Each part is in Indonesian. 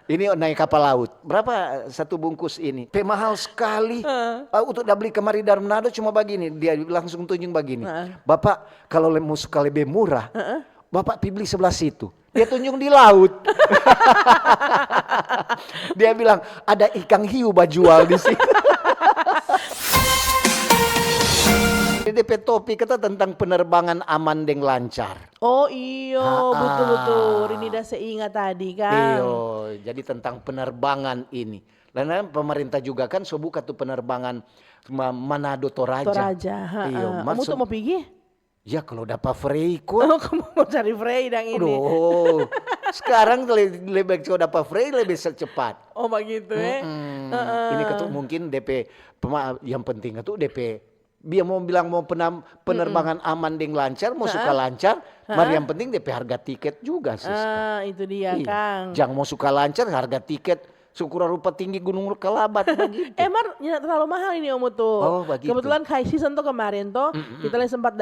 Ini naik kapal laut. Berapa satu bungkus ini? Mahal sekali. Untuk beli kemari dari Manado cuma begini. Dia langsung tunjuk begini. Bapak kalau mau suka lebih murah, Bapak pilih sebelah situ. Dia tunjuk di laut. Dia bilang ada ikan hiu jual di situ. DP topik kita tentang penerbangan aman dan lancar. Oh iyo, betul-betul. Ini dah seingat tadi kan. Iyo, jadi tentang penerbangan ini. Karena pemerintah juga kan so buka tuh penerbangan Manado Toraja. Toraja. Iyo, Kamu tuh mau pergi? Ya kalau dapat free kok. Oh, kamu mau cari free yang ini. Aduh, sekarang lebih kalau dapat free lebih cepat. Oh begitu ya. Ini ketuk mungkin DP yang penting itu DP. Dia mau bilang mau penerbangan aman dan lancar, mau suka lancar, mari yang penting DP harga tiket juga sih. Itu dia Kang. Jangan mau suka lancar harga tiket syukur rupa tinggi Gunung Kelabat begitu. Mar ya, terlalu mahal ini Om tuh. Oh, begitu. Kebetulan high season tuh kemarin tuh kita lagi sempat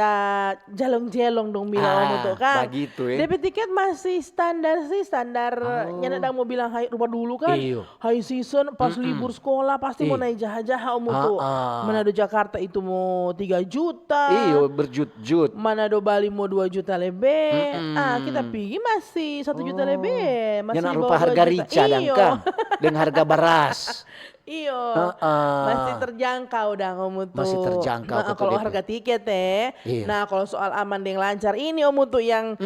jelong-jelong dong bilang Om tuh kan. Begitu ya. DP tiket masih standar nyana dang mau bilang rupa dulu kan. High season pas libur sekolah pasti mau naik jaha-jaha Om tuh. Manado Jakarta itu mau 3 juta. Iyo berjut-jut. Manado Bali mau 2 juta lebih. Kita pergi masih 1 juta lebih. Masih Jangan rupa harga rica dan kan. Dengan harga beras. Iyo, masih terjangkau dah Om tuh. Masih terjangkau. Kalau harga tiket Nah kalau soal aman dan lancar ini Om tuh yang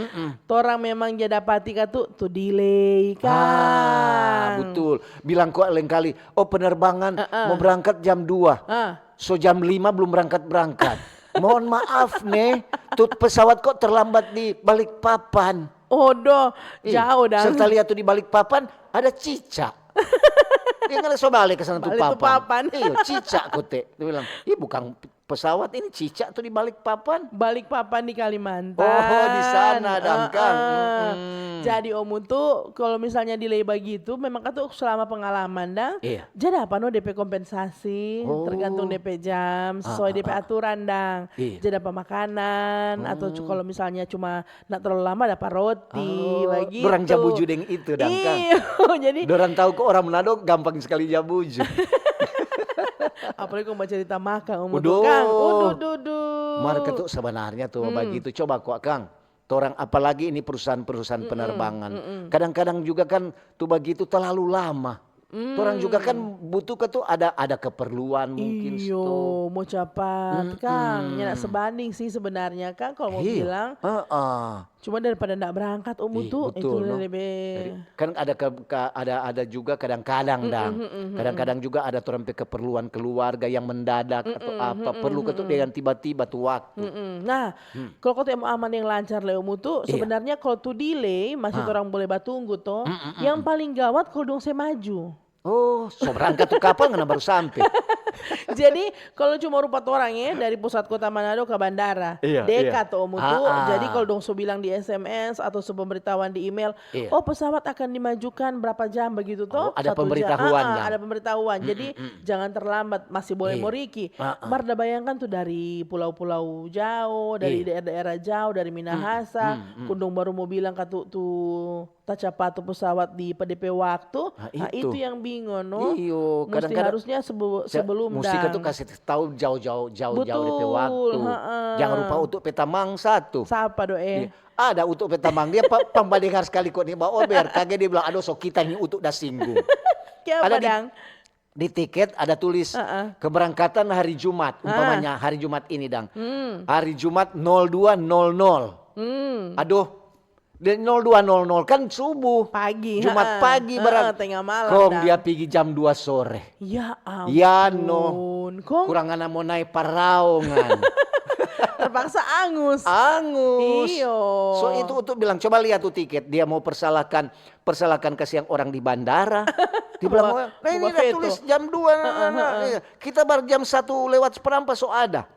orang memang jadi dapati tuh delay kan. Betul. Bilang kok lain kali, penerbangan mau berangkat jam 2. So jam 5 belum berangkat. Mohon maaf nih, tuh pesawat kok terlambat di Balikpapan. Jauh dah. Serta lihat tuh di Balikpapan ada cicak. Dia nggak so balik ke sana tuh papan. Iya cicak kote. Dia bilang, bukan pesawat ini cicak tuh di Balikpapan. Balikpapan di Kalimantan. Oh di sana Kang. Jadi Om tuh kalau misalnya delay begitu memang kan tuh selama pengalaman dang. Iya. Jadi apa DP kompensasi tergantung DP jam sesuai DP aturan dang. Iya. Jadi apa makanan atau kalau misalnya cuma nak terlalu lama dapat roti begitu. Dorang jabuju deng itu Kang. Iya. Jadi dorang tahu kok orang Manado gampang sekali jabuju. apalagi kalau cerita makan Om tuh Kang. Market tuh sebenarnya tuh begitu. Coba kok Kang. Orang apalagi ini perusahaan-perusahaan penerbangan. Kadang-kadang juga kan tuh begitu terlalu lama. Orang juga kan butuh tuh ada keperluan mungkin. Iyo, mau cepat Kang. Ya sebanding sih sebenarnya Kang kalau mau bilang. Cuma daripada ndak berangkat Om tuh itu lebih. Kan ada juga kadang-kadang kadang-kadang juga ada orang keperluan keluarga yang mendadak atau apa perlu ketuk dengan tiba-tiba tuh waktu. Nah, kalau kau mau aman yang lancar Om tuh sebenarnya kalau tuh delay masih orang boleh batunggu tuh. Yang paling gawat kalau dong saya maju. So berangkat tuh kapal nggak baru sampai. Jadi kalau cuma rupa orangnya dari pusat kota Manado ke bandara, dekat Om tuh. Jadi kalau dong so bilang di SMS atau pemberitahuan di email, pesawat akan dimajukan berapa jam begitu toh? Ada pemberitahuan. Ada pemberitahuan. Jadi jangan terlambat, masih boleh moriki. Marda bayangkan tuh dari pulau-pulau jauh, dari daerah-daerah jauh, dari Minahasa, kundung baru mau bilang tuh tacapat pesawat di PDP waktu. Itu yang bingung no. Iyo, mesti harusnya sebelum musik itu kasih tahu jauh-jauh DP waktu. Jangan lupa untuk Petamang satu. Siapa doe? Ada untuk Petamang dia pembandingan sekali kok nih Mbak Ober. Kagak dia bilang aduh so kita ini untuk dah singgung. Ada di tiket ada tulis keberangkatan hari Jumat. Umpamanya hari Jumat ini Dang. Hari Jumat 02.00. Aduh. Dan 02.00 kan subuh. Pagi. Jumat pagi tengah malam. Dia pergi jam 2 sore. Ya ampun. Ya kurang anak mau naik paraongan. Terpaksa angus. Iyo. So itu untuk bilang coba lihat tuh tiket. Dia mau persalahkan kasihan orang di bandara. Dia bilang ini udah tulis jam 2. Kita baru jam 1 lewat seperempat so ada.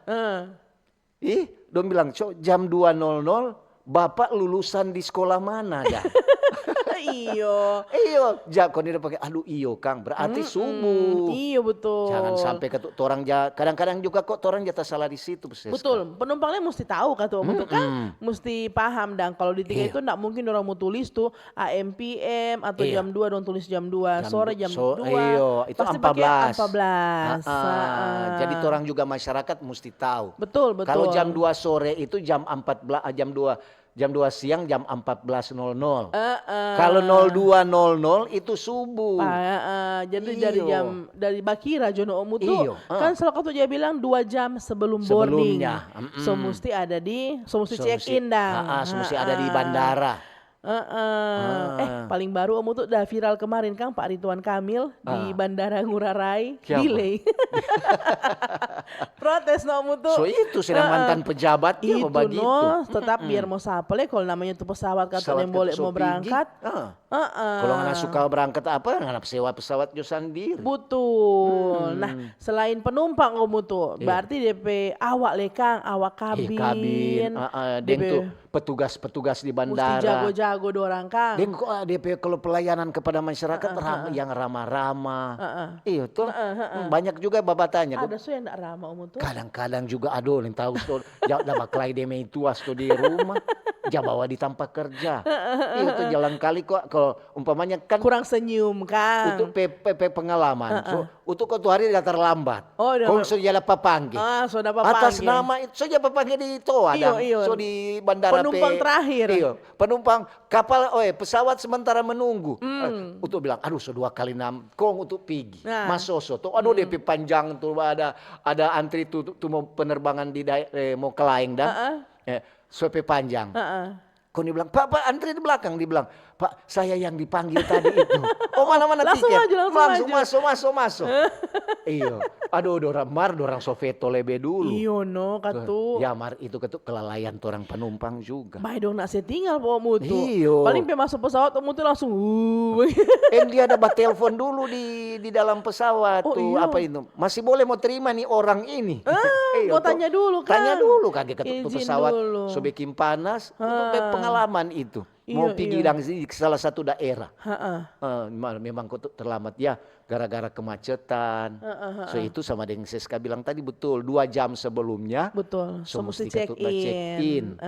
Dong bilang jam 2.00. Bapak lulusan di sekolah mana dah? Iyo. Iyo, kau ini pakai aduh iyo Kang, berarti subuh. Iya betul. Jangan sampai torang kadang-kadang juga kok torang jatuh salah di situ. Betul, penumpangnya mesti tahu kan tuh, kan mesti paham dan kalau di tiket itu enggak mungkin orang mau tulis tuh AM PM atau jam 2 dong tulis jam 2, sore jam 2. Iyo, itu pasti 14. pakai 14. Jadi orang juga masyarakat mesti tahu. Betul. Kalau jam 2 sore itu jam 14 jam 2 siang jam 14.00. Kalau 02.00 itu subuh. Jadi dari Bakira Jono Omu tuh kan selalu tuh dia bilang 2 jam sebelum boarding. So mesti check in dah. Mesti ada di bandara. Paling baru Omu tuh udah viral kemarin Kang Pak Ridwan Kamil di Bandara Ngurah Rai delay. Protes no Omu tuh. So itu sedang mantan pejabat dia itu begitu. Tetap biar mau sapel kalau namanya tuh pesawat katanya boleh mau berangkat. Kalau nggak suka berangkat apa nggak sewa pesawat jo sendiri. Betul. Nah selain penumpang Omu tuh berarti DP awak lekang, awak kabin. Dan tuh petugas-petugas di bandara. Mesti jago-jago dorang Kang. Dan kok DP kalau pelayanan kepada masyarakat yang ramah-ramah. Iya tuh banyak juga babatanya. Ada so yang enggak ramah Omu tuh. Kadang-kadang juga aduh yang tahu tuh dah baklai deme itu tuh di rumah. Bawa di tempat kerja. Iya tuh jalan kali kok kalau umpamanya kan kurang senyum Kang. Untuk PP pengalaman. Untuk kau tuh hari datang lambat. Kau sudah dapat panggil. Sudah panggil. Atas nama itu sudah panggil di toa dan so di bandara penumpang terakhir. Iya, penumpang kapal pesawat sementara menunggu. Untuk bilang aduh so 2 kali 6 kong untuk pergi. Masoso tuh aduh DP panjang tuh ada antri tuh mau penerbangan di mau ke Laing dan sope panjang. Kau dia bilang, Pak antri di belakang. Dia bilang, Pak saya yang dipanggil tadi itu. Oh mana-mana tiket. Langsung masuk. Iya. Aduh dorang sofeto lebe dulu. Iyo no katu. Ya mar itu kelalaian orang penumpang juga. Baik dong nak saya tinggal bawa mutu. Iyo. Paling masuk pesawat mutu langsung. Dia ada telepon dulu di dalam pesawat tuh iyo. Apa itu? Masih boleh mau terima nih orang ini. Mau tanya dulu kan. Tanya dulu kaget ketuk pesawat. Dulu. Sobekim panas. Untuk pengalaman itu. Mau pergi ke salah satu daerah. Memang kok terlambat ya gara-gara kemacetan. So itu sama dengan Seska bilang tadi betul 2 jam sebelumnya. Betul. So mesti check in.